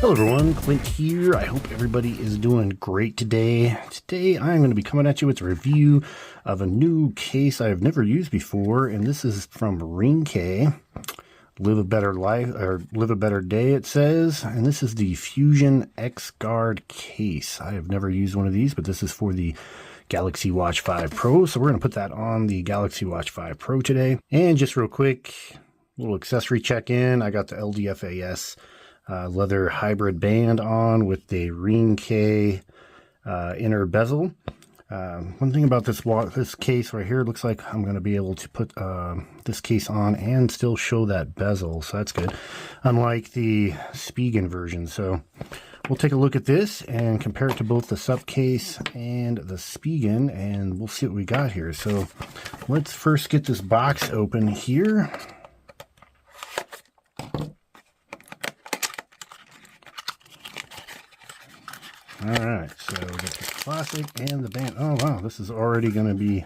Hello everyone, Clint here. I hope everybody is doing great today. Today I'm going to be coming at you with a review of a new case I've never used before, and this is from Ringke. Live a better life, or live a better day, it says. And this is the Fusion X Guard case. I have never used one of these, but this is for the Galaxy Watch 5 Pro. So we're going to put that on the Galaxy Watch 5 Pro today. And just real quick, little accessory check-in. I got the LDFAS leather hybrid band on with the Ringke inner bezel. One thing about this case right here, it looks like I'm going to be able to put this case on and still show that bezel, so that's good, unlike the Spigen version. So we'll take a look at this and compare it to both the SUP case and the Spigen, and we'll see what we got here. So let's first get this box open here. Alright, so we got the plastic and the band. Oh wow, this is already going to be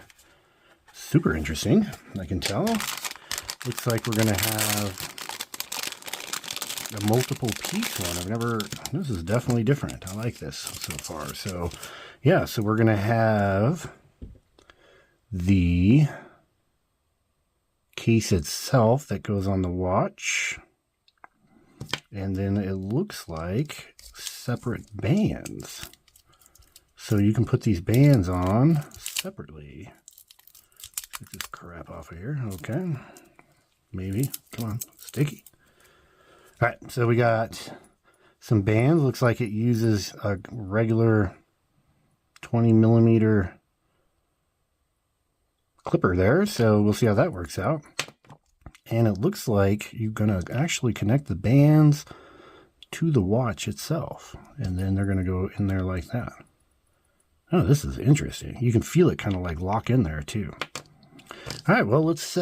super interesting, I can tell. Looks like we're going to have a multiple piece one. This is definitely different. I like this so far. So yeah, so we're going to have the case itself that goes on the watch. And then it looks like separate bands. So you can put these bands on separately. Get this crap off of here. Okay. Maybe. Come on. Sticky. Alright, so we got some bands. Looks like it uses a regular 20mm clipper there. So we'll see how that works out. And it looks like you're going to actually connect the bands to the watch itself. And then they're going to go in there like that. Oh, this is interesting. You can feel it kind of like lock in there too. All right, well, let's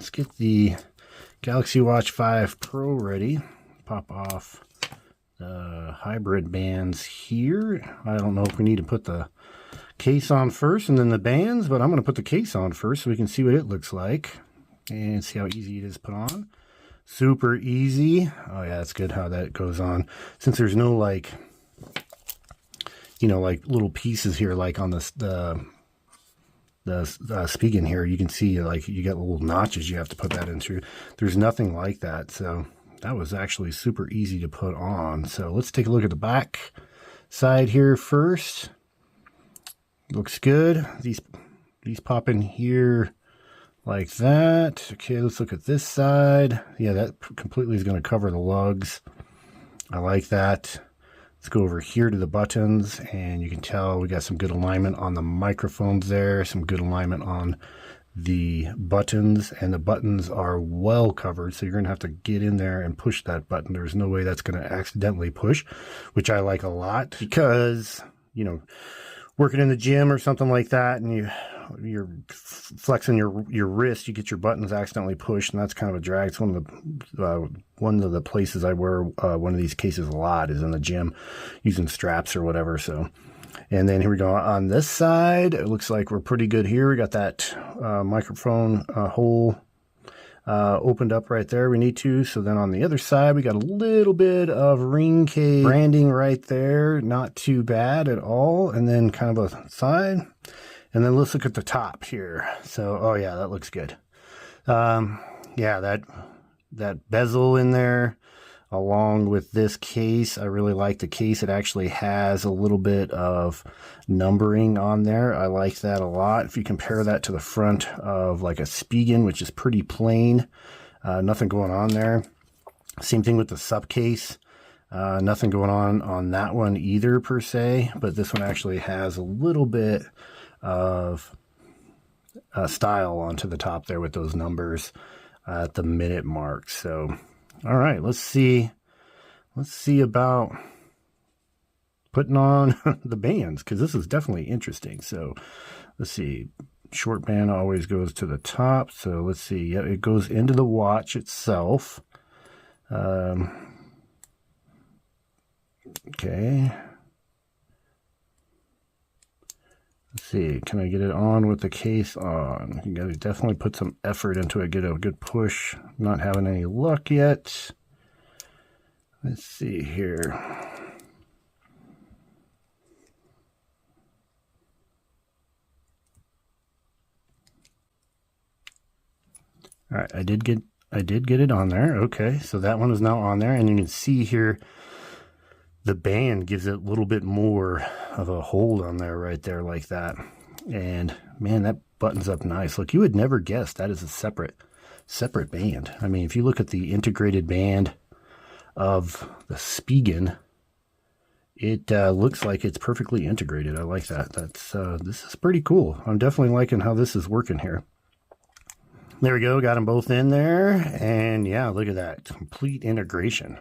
get the Galaxy Watch 5 Pro ready. Pop off the hybrid bands here. I don't know if we need to put the case on first and then the bands, but I'm going to put the case on first so we can see what it looks like. And see how easy it is to put on. Super easy. Oh yeah, that's good how that goes on. Since there's no like, you know, like little pieces here, like on the Spigen here, you can see like you get little notches you have to put that into. There's nothing like that, so that was actually super easy to put on. So let's take a look at the back side here first. Looks good. These pop in here like that. Okay, let's look at this side. Yeah, that completely is going to cover the lugs. I like that. Let's go over here to the buttons, and you can tell we got some good alignment on the microphones there, some good alignment on the buttons, and the buttons are well covered, so you're going to have to get in there and push that button. There's no way that's going to accidentally push, which I like a lot because, you know, working in the gym or something like that, and you're flexing your wrist, you get your buttons accidentally pushed, and that's kind of a drag. It's one of the places I wear one of these cases a lot is in the gym, using straps or whatever. So, and then here we go on this side. It looks like we're pretty good here. We got that microphone hole opened up right there. We need to. So then on the other side, we got a little bit of Ringke branding right there. Not too bad at all. And then kind of a side. And then let's look at the top here. So, oh yeah, that looks good. Yeah, that bezel in there, along with this case. I really like the case. It actually has a little bit of numbering on there. I like that a lot. If you compare that to the front of like a Spigen, which is pretty plain, nothing going on there. Same thing with the SUP case. Nothing going on that one either per se, but this one actually has a little bit of style onto the top there with those numbers at the minute mark. So, all right, let's see about putting on the bands, because this is definitely interesting. So let's see, short band always goes to the top. So let's see, yeah, it goes into the watch itself. Okay. Let's see, can I get it on with the case on? You gotta definitely put some effort into it, get a good push. Not having any luck yet. Let's see here. All right, I did get it on there. Okay, so that one is now on there, and you can see here the band gives it a little bit more of a hold on there right there like that. And man, that buttons up nice. Look, you would never guess that is a separate band. I mean, if you look at the integrated band of the Spigen, it looks like it's perfectly integrated. I like that. That's this is pretty cool. I'm definitely liking how this is working here. There we go, got them both in there, and yeah, look at that, complete integration.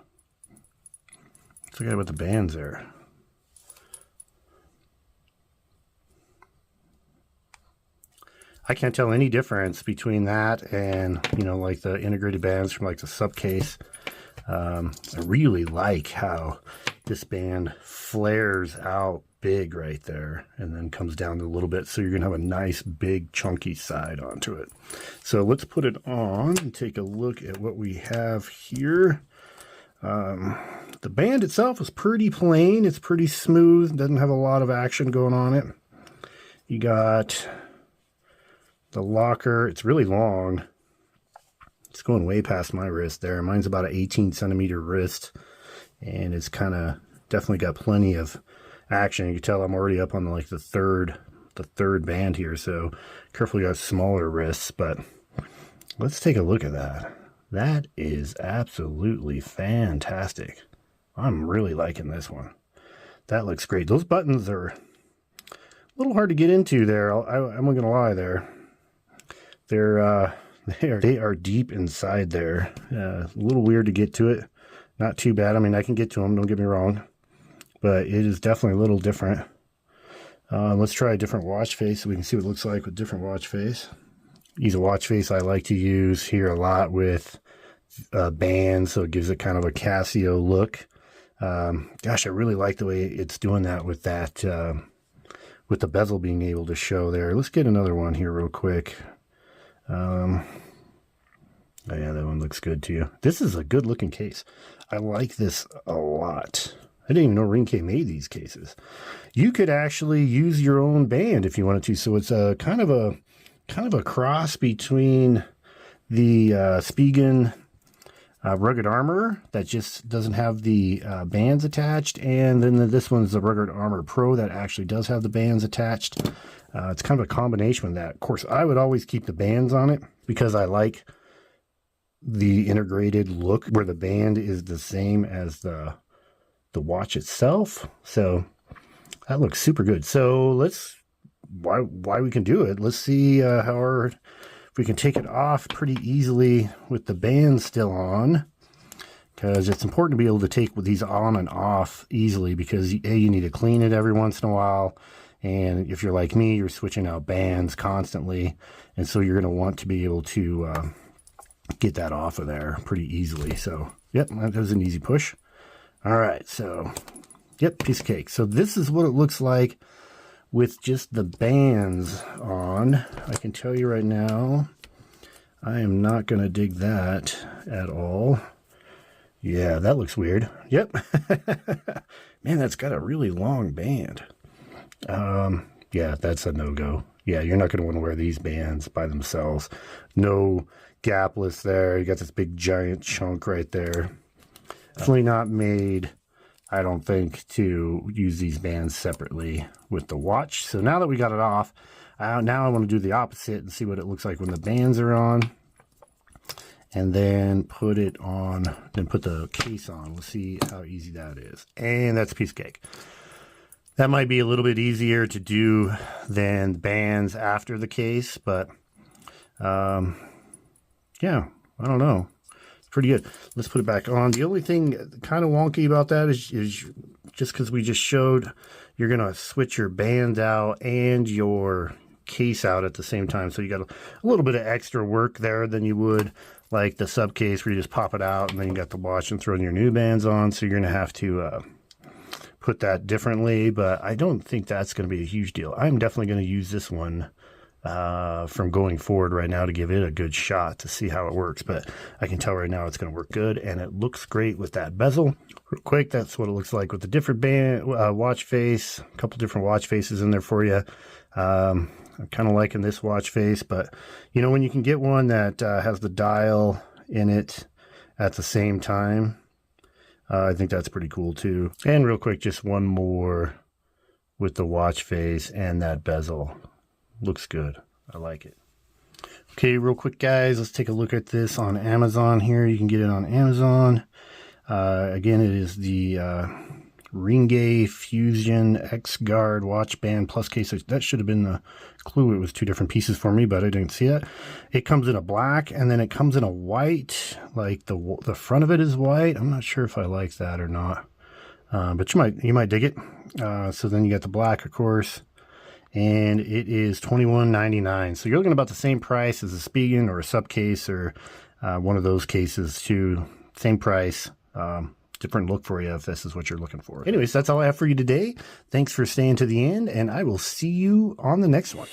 Let's look at it with the bands there. I can't tell any difference between that and, you know, like the integrated bands from like the sub case. I really like how this band flares out big right there and then comes down a little bit, so you're gonna have a nice big chunky side onto it. So let's put it on and take a look at what we have here. The band itself is pretty plain, it's pretty smooth, doesn't have a lot of action going on it. You got the locker, it's really long. It's going way past my wrist there. Mine's about an 18 centimeter wrist, and it's kind of definitely got plenty of action. You can tell I'm already up on like the third band here, so carefully got smaller wrists. But let's take a look at that. That is absolutely fantastic. I'm really liking this one. That looks great. Those buttons are a little hard to get into there. I'm not gonna lie there. They are deep inside there. A little weird to get to it. Not too bad. I mean, I can get to them, don't get me wrong, but it is definitely a little different. Let's try a different watch face so we can see what it looks like with different watch face. Use a watch face I like to use here a lot with bands, so it gives it kind of a Casio look. Gosh, I really like the way it's doing that with that, with the bezel being able to show there. Let's get another one here real quick. Oh yeah, that one looks good to you. This is a good looking case. I like this a lot. I didn't even know Ringke made these cases. You could actually use your own band if you wanted to. So it's a kind of a cross between the Spigen Rugged Armor that just doesn't have the bands attached, and then this one's the Rugged Armor Pro that actually does have the bands attached. It's kind of a combination of that. Of course, I would always keep the bands on it because I like the integrated look where the band is the same as the watch itself. So that looks super good. So let's, why we can do it. Let's see if we can take it off pretty easily with the band still on, because it's important to be able to take these on and off easily, because you need to clean it every once in a while. And if you're like me, you're switching out bands constantly. And so you're going to want to be able to get that off of there pretty easily. So, yep, that was an easy push. All right, so, yep, piece of cake. So this is what it looks like with just the bands on. I can tell you right now, I am not going to dig that at all. Yeah, that looks weird. Yep. Man, that's got a really long band. Yeah, that's a no-go. Yeah, you're not going to want to wear these bands by themselves. No gapless there. You got this big giant chunk right there. Definitely not made, I don't think, to use these bands separately with the watch. So now that we got it off, now I want to do the opposite and see what it looks like when the bands are on. And then put it on, then put the case on. We'll see how easy that is. And that's a piece of cake. That might be a little bit easier to do than bands after the case, but yeah, I don't know. It's pretty good. Let's put it back on. The only thing kind of wonky about that is just because we just showed, you're going to switch your band out and your case out at the same time. So you got a little bit of extra work there than you would like the sub case where you just pop it out and then you got the watch and throwing your new bands on. So you're going to have to put that differently, but I don't think that's going to be a huge deal. I'm definitely going to use this one from going forward right now to give it a good shot to see how it works. But I can tell right now it's going to work good, and it looks great with that bezel. Real quick, that's what it looks like with the different watch face. A couple different watch faces in there for you. I'm kind of liking this watch face, but you know, when you can get one that has the dial in it at the same time, I think that's pretty cool too. And real quick, just one more with the watch face and that bezel. Looks good. I like it. Okay, real quick, guys, let's take a look at this on Amazon here. You can get it on Amazon. Again, it is the Ringke Fusion X Guard watch band plus case. That should have been the clue. It was two different pieces for me, but I didn't see it. It comes in a black, and then it comes in a white. Like the front of it is white. I'm not sure if I like that or not, but you might dig it. So then you got the black, of course, and it is $21.99. So you're looking about the same price as a Spigen or a sub case or one of those cases too. Same price. Different look for you if this is what you're looking for. Anyways, that's all I have for you today. Thanks for staying to the end, and I will see you on the next one.